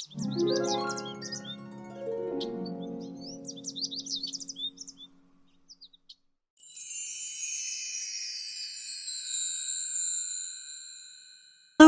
Hello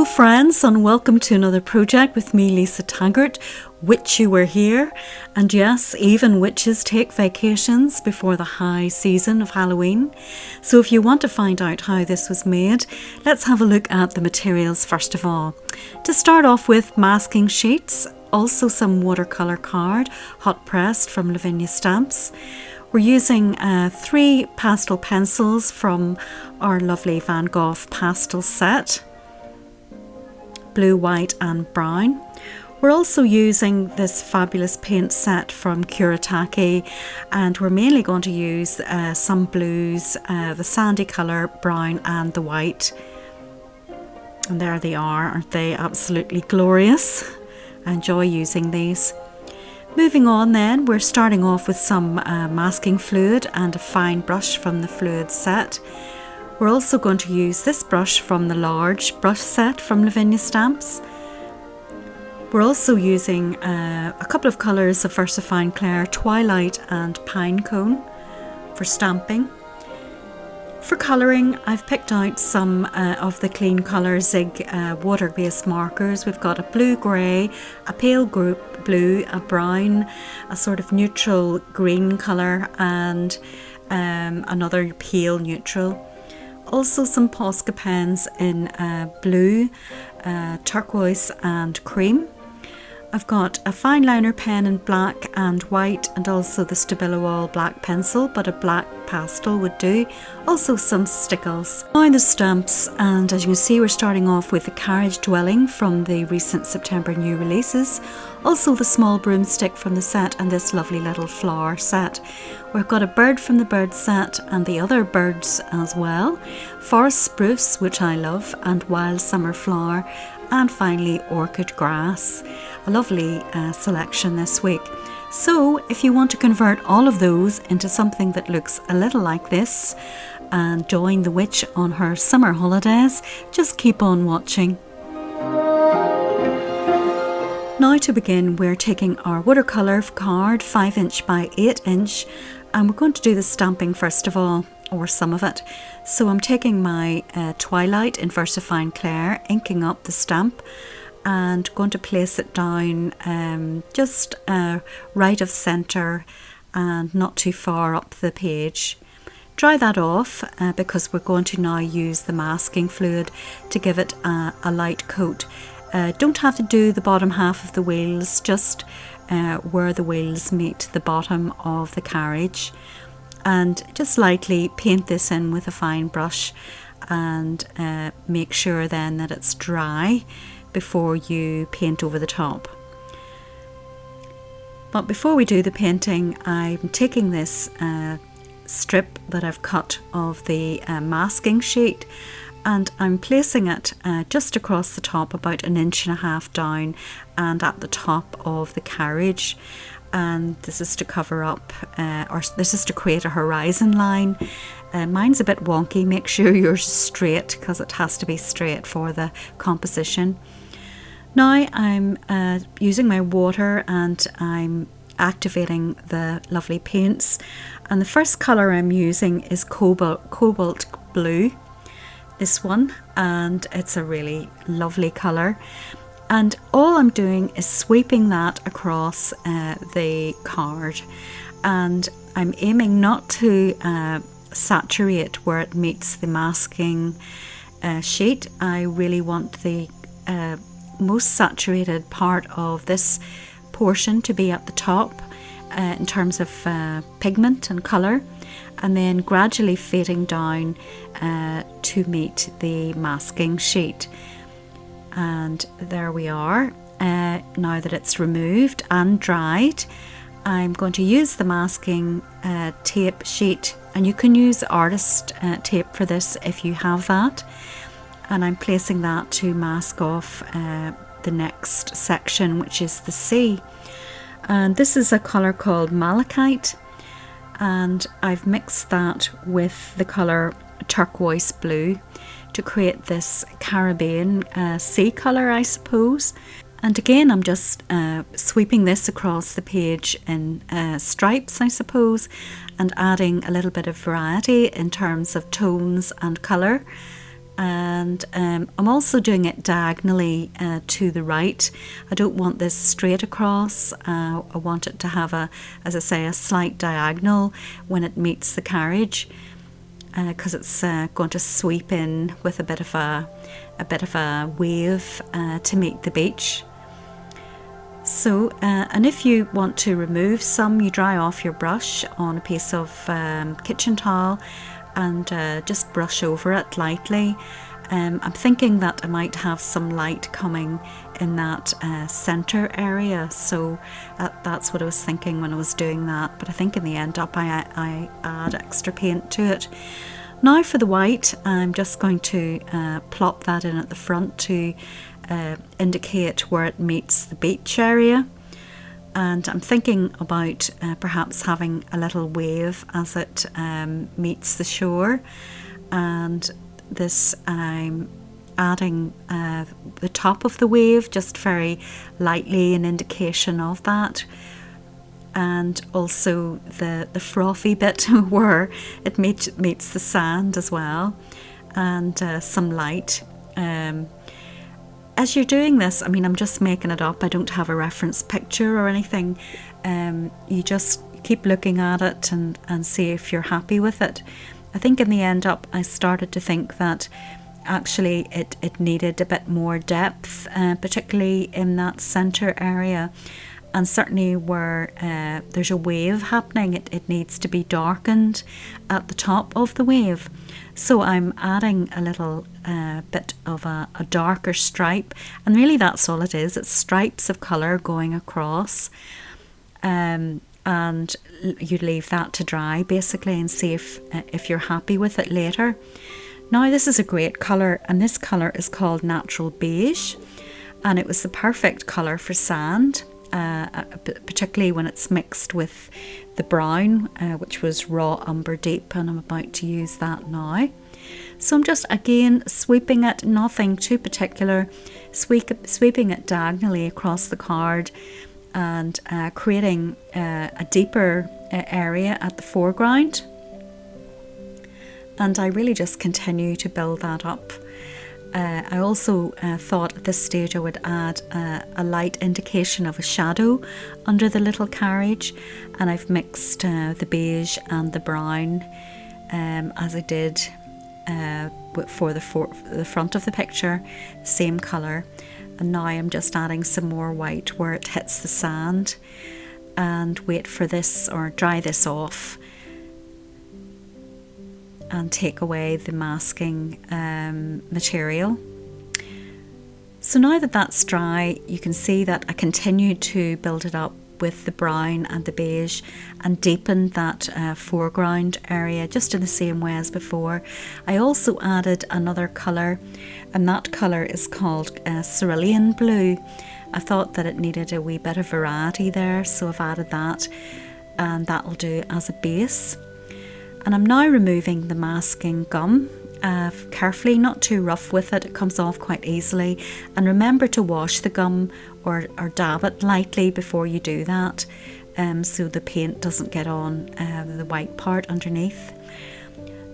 friends, and welcome to another project with me, Lisa Taggart. Witch you were here, and yes, even witches take vacations before the high season of Halloween. So if you want to find out how this was made, let's have a look at the materials first of all. To start off with, masking sheets, also some watercolour card, hot pressed from Lavinia stamps. We're using 3 pastel pencils from our lovely Van Gogh pastel set. Blue, white and brown. We're also using this fabulous paint set from Kuretake, and we're mainly going to use some blues, the sandy colour, brown and the white. And there they are, aren't they absolutely glorious? I enjoy using these. Moving on then, we're starting off with some masking fluid and a fine brush from the fluid set. We're also going to use this brush from the large brush set from Lavinia stamps. We're also using a couple of colours of VersaFine Clair, Twilight and Pinecone for stamping. For colouring, I've picked out some of the Clean Colour Zig water-based markers. We've got a blue-grey, a pale blue, a brown, a sort of neutral green colour and another pale neutral. Also some Posca pens in blue, turquoise and cream. I've got a fine liner pen in black and white, and also the Stabilo All black pencil, but a black pastel would do. Also some stickles. Now the stamps, and as you can see, we're starting off with the Carriage Dwelling from the recent September new releases. Also the small broomstick from the set, and this lovely little flower set. We've got a bird from the bird set and the other birds as well. Forest spruce, which I love, and wild summer flower, and finally orchid grass. A lovely selection this week. So if you want to convert all of those into something that looks a little like this and join the witch on her summer holidays, just keep on watching. Now to begin, we're taking our watercolour card 5" by 8", and we're going to do the stamping first of all, or some of it. So I'm taking my Twilight in VersaFine Clair, inking up the stamp and going to place it down just right of centre and not too far up the page. Dry that off because we're going to now use the masking fluid to give it a light coat. Don't have to do the bottom half of the wheels, just where the wheels meet the bottom of the carriage, and just lightly paint this in with a fine brush and make sure then that it's dry before you paint over the top. But before we do the painting, I'm taking this strip that I've cut of the masking sheet, and I'm placing it just across the top, about 1.5 inches down, and at the top of the carriage. And this is to cover up, or this is to create a horizon line. Mine's a bit wonky. Make sure yours is straight, because it has to be straight for the composition. Now I'm using my water and I'm activating the lovely paints, and the first colour I'm using is cobalt blue, this one, and it's a really lovely colour. And all I'm doing is sweeping that across the card, and I'm aiming not to saturate where it meets the masking sheet. I really want the most saturated part of this portion to be at the top in terms of pigment and colour, and then gradually fading down to meet the masking sheet. And there we are. Now that it's removed and dried, I'm going to use the masking tape sheet, and you can use artist tape for this if you have that, and I'm placing that to mask off the next section, which is the sea. And this is a colour called Malachite, and I've mixed that with the colour turquoise blue to create this Caribbean sea colour, I suppose. And again, I'm just sweeping this across the page in stripes, I suppose, and adding a little bit of variety in terms of tones and colour. And I'm also doing it diagonally to the right. I don't want this straight across. I want it to have as I say, a slight diagonal when it meets the carriage, because it's going to sweep in with a bit of a wave to meet the beach. So, and if you want to remove some, you dry off your brush on a piece of kitchen towel and just brush over it lightly. I'm thinking that I might have some light coming in that centre area, so that's what I was thinking when I was doing that. But I think in the end up I add extra paint to it. Now for the white, I'm just going to plop that in at the front to indicate where it meets the beach area. And I'm thinking about perhaps having a little wave as it meets the shore. And this, I'm adding the top of the wave just very lightly, an indication of that. And also the frothy bit where it meets the sand as well, and some light. As you're doing this, I mean, I'm just making it up. I don't have a reference picture or anything. You just keep looking at it and see if you're happy with it. I think in the end up, I started to think that actually it needed a bit more depth, particularly in that centre area. And certainly where there's a wave happening, it needs to be darkened at the top of the wave. So I'm adding a little bit of a darker stripe, and really that's all it is. It's stripes of colour going across, and you leave that to dry basically and see if you're happy with it later. Now this is a great colour, and this colour is called Natural Beige, and it was the perfect colour for sand. Particularly when it's mixed with the brown, which was raw umber deep, and I'm about to use that now. So I'm just again sweeping it, nothing too particular, sweeping it diagonally across the card and creating a deeper area at the foreground. And I really just continue to build that up. I also thought at this stage I would add a light indication of a shadow under the little carriage, and I've mixed the beige and the brown as I did for the front of the picture, same colour. And now I'm just adding some more white where it hits the sand, and wait for this, or dry this off and take away the masking material. So now that that's dry, you can see that I continued to build it up with the brown and the beige and deepened that foreground area just in the same way as before. I also added another colour, and that colour is called cerulean blue. I thought that it needed a wee bit of variety there, so I've added that, and that'll do as a base. And I'm now removing the masking gum carefully, not too rough with it. It comes off quite easily. And remember to wash the gum or dab it lightly before you do that, so the paint doesn't get on the white part underneath.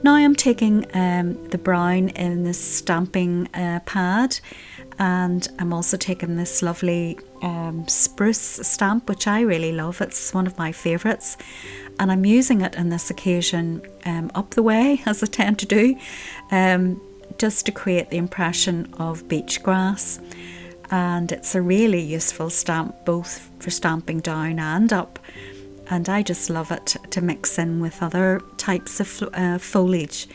Now I'm taking the brown in this stamping pad, and I'm also taking this lovely spruce stamp, which I really love. It's one of my favourites, and I'm using it on this occasion up the way, as I tend to do, just to create the impression of beach grass. And it's a really useful stamp, both for stamping down and up, and I just love it to mix in with other types of foliage.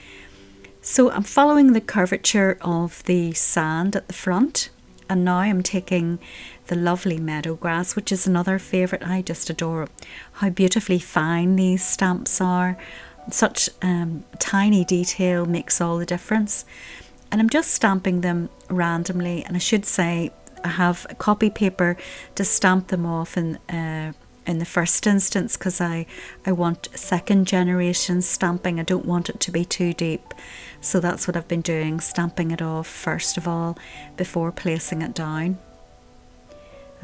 So I'm following the curvature of the sand at the front, and now I'm taking the lovely meadow grass, which is another favourite. I just adore how beautifully fine these stamps are. Such tiny detail makes all the difference. And I'm just stamping them randomly, and I should say I have a copy paper to stamp them off in the first instance, because I want second generation stamping. I don't want it to be too deep, so that's what I've been doing, stamping it off first of all before placing it down.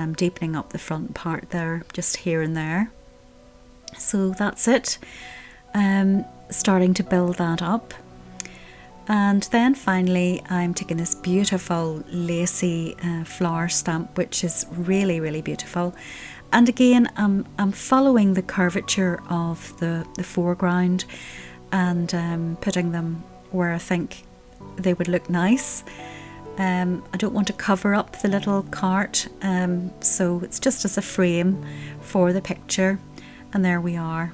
I'm deepening up the front part there, just here and there. So that's it. Starting to build that up. And then finally I'm taking this beautiful lacy flower stamp, which is really, really beautiful. And again, I'm following the curvature of the foreground and putting them where I think they would look nice. I don't want to cover up the little cart, so it's just as a frame for the picture. And there we are.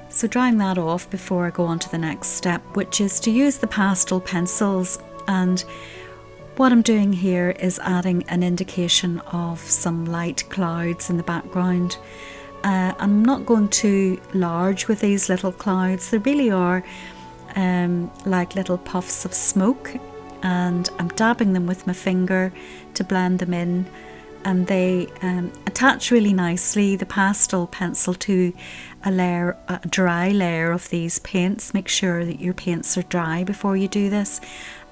So drying that off before I go on to the next step, which is to use the pastel pencils. And what I'm doing here is adding an indication of some light clouds in the background. I'm not going too large with these little clouds. They really are like little puffs of smoke, and I'm dabbing them with my finger to blend them in. And they attach really nicely, the pastel pencil, to a dry layer of these paints. Make sure that your paints are dry before you do this.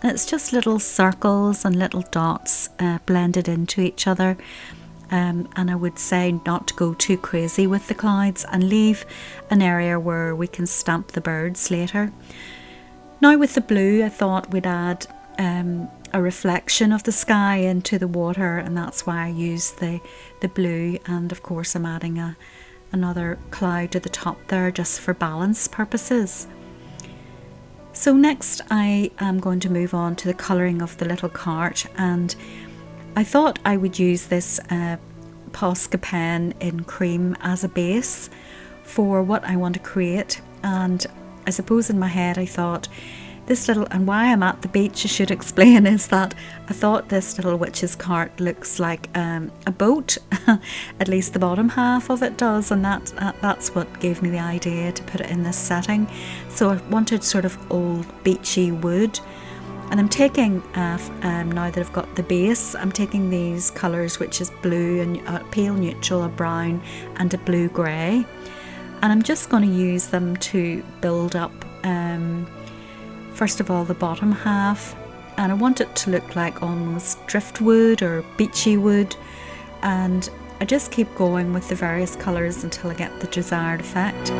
And it's just little circles and little dots blended into each other. And I would say not to go too crazy with the clouds and leave an area where we can stamp the birds later. Now with the blue, I thought we'd add a reflection of the sky into the water, and that's why I used the blue. And of course I'm adding another cloud to the top there just for balance purposes. So next I am going to move on to the colouring of the little cart, and I thought I would use this Posca pen in cream as a base for what I want to create. And I suppose in my head I thought this little, and why I'm at the beach I should explain, is that I thought this little witch's cart looks like a boat. At least the bottom half of it does, and that's what gave me the idea to put it in this setting. So I wanted sort of old beachy wood. And I'm taking, now that I've got the base, I'm taking these colours, which is blue and pale neutral, a brown and a blue grey. And I'm just going to use them to build up, first of all, the bottom half. And I want it to look like almost driftwood or beachy wood. And I just keep going with the various colours until I get the desired effect.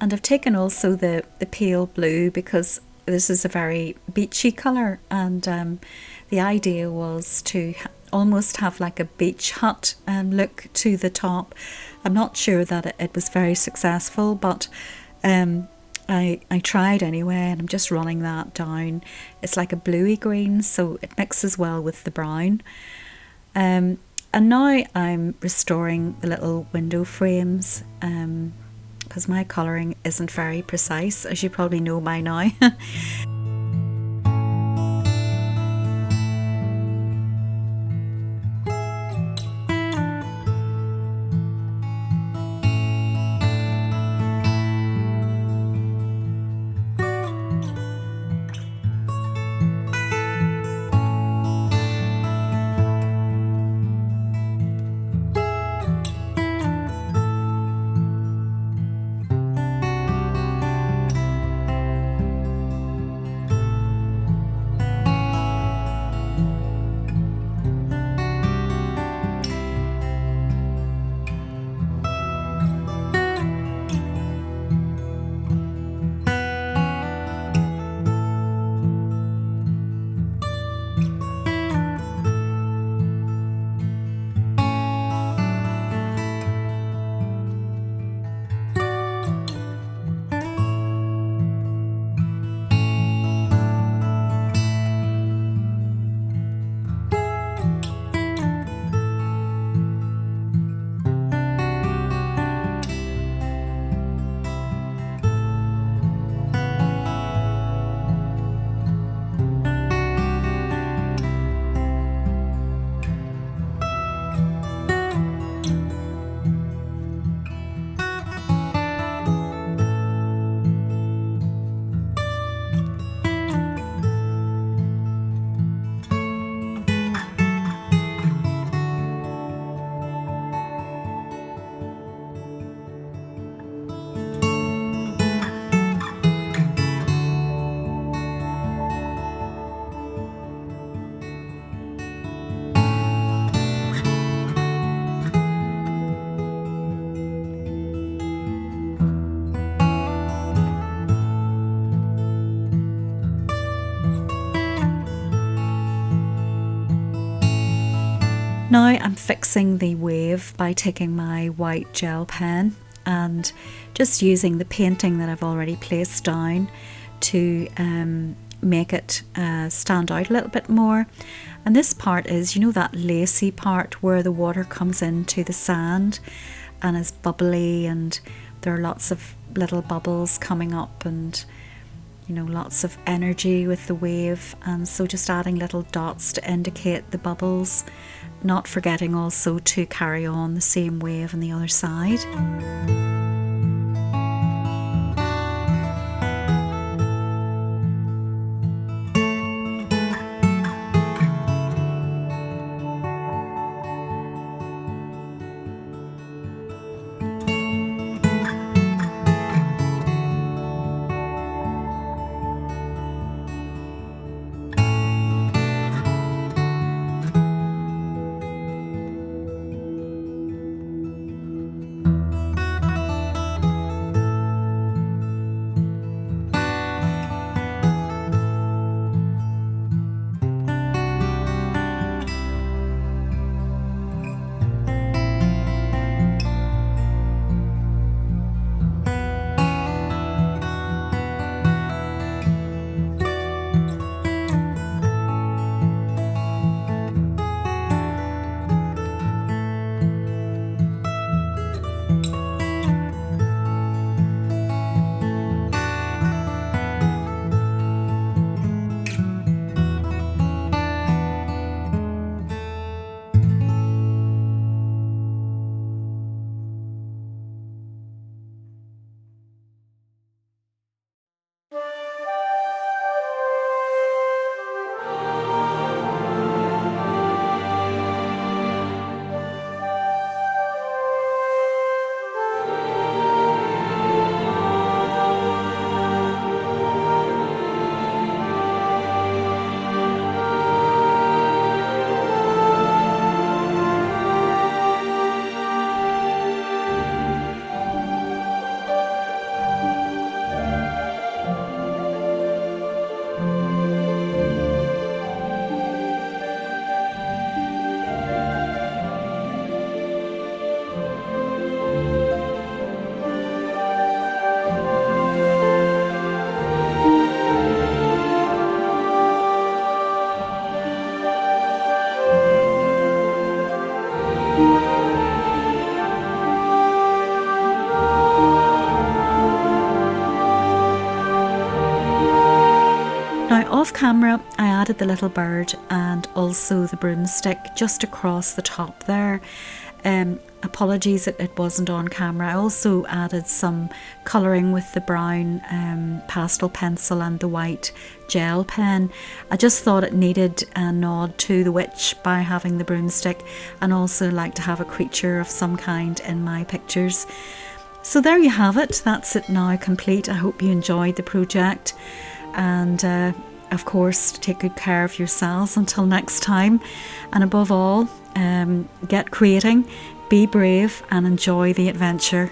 And I've taken also the pale blue because this is a very beachy colour, and the idea was to almost have like a beach hut look to the top. I'm not sure that it was very successful, but I tried anyway, and I'm just running that down. It's like a bluey green, so it mixes well with the brown. And now I'm restoring the little window frames, because my colouring isn't very precise, as you probably know by now. Now I'm fixing the wave by taking my white gel pen and just using the painting that I've already placed down to make it stand out a little bit more. And this part is, you know, that lacy part where the water comes into the sand and is bubbly, and there are lots of little bubbles coming up, and you know, lots of energy with the wave. And so just adding little dots to indicate the bubbles, not forgetting also to carry on the same wave on the other side. Now off camera I added the little bird and also the broomstick just across the top there. Apologies that it wasn't on camera. I also added some colouring with the brown pastel pencil and the white gel pen. I just thought it needed a nod to the witch by having the broomstick, and also like to have a creature of some kind in my pictures. So there you have it. That's it now complete. I hope you enjoyed the project, and of course take good care of yourselves until next time, and above all, get creating, be brave and enjoy the adventure.